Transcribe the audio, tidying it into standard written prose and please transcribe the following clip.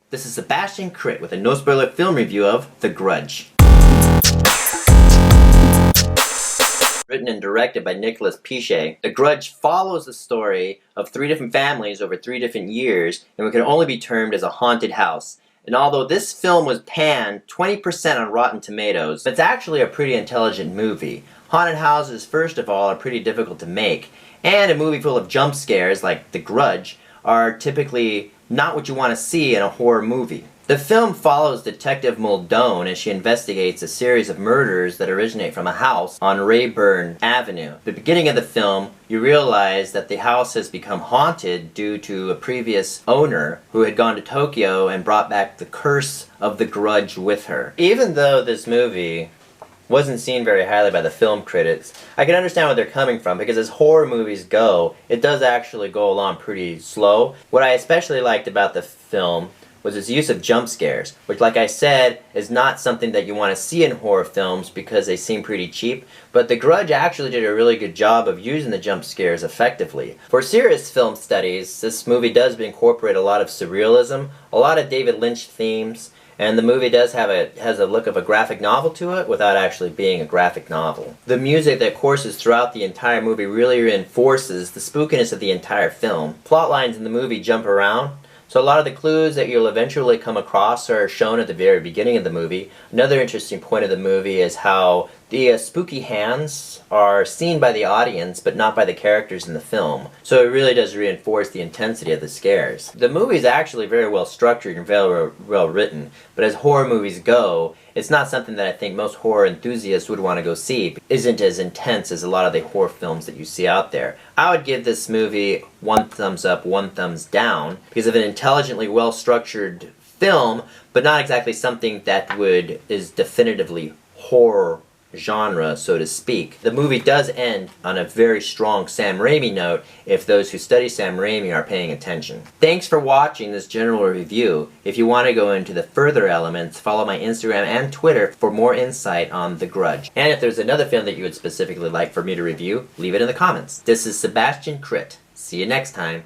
This is Sebastian Crit with a no-spoiler film review of The Grudge. Written and directed by Nicolas, The Grudge follows the story of 3 different families over 3 different years in what can only be termed as a haunted house. And although this film was panned 20% on Rotten Tomatoes, it's actually a pretty intelligent movie. Haunted houses, first of all, are pretty difficult to make, and a movie full of jump scares like The Grudge are typically not what you want to see in a horror movie. The film follows Detective Muldoon as she investigates a series of murders that originate from a house on Rayburn Avenue. At the beginning of the film, you realize that the house has become haunted due to a previous owner who had gone to Tokyo and brought back the curse of the Grudge with her. Even though this movie wasn't seen very highly by the film critics, I can understand where they're coming from, because as horror movies go, it does actually go along pretty slow. What I especially liked about the film was its use of jump scares, which, like I said, is not something that you want to see in horror films because they seem pretty cheap, but The Grudge actually did a really good job of using the jump scares effectively. For serious film studies, this movie does incorporate a lot of surrealism, a lot of David Lynch themes, and the movie has a look of a graphic novel to it without actually being a graphic novel. The music that courses throughout the entire movie really reinforces the spookiness of the entire film. Plot lines in the movie jump around, so a lot of the clues that you'll eventually come across are shown at the very beginning of the movie. Another interesting point of the movie is how the spooky hands are seen by the audience but not by the characters in the film. So it really does reinforce the intensity of the scares. The movie is actually very well structured and very well written, but as horror movies go, it's not something that I think most horror enthusiasts would want to go see. It isn't as intense as a lot of the horror films that you see out there. I would give this movie 1 thumbs up, 1 thumbs down because of an intelligently well structured film, but not exactly something that is definitively horror genre, so to speak. The movie does end on a very strong Sam Raimi note if those who study Sam Raimi are paying attention. Thanks for watching this general review. If you want to go into the further elements, follow my Instagram and Twitter for more insight on The Grudge. And if there's another film that you would specifically like for me to review, leave it in the comments. This is Sebastian Crit. See you next time.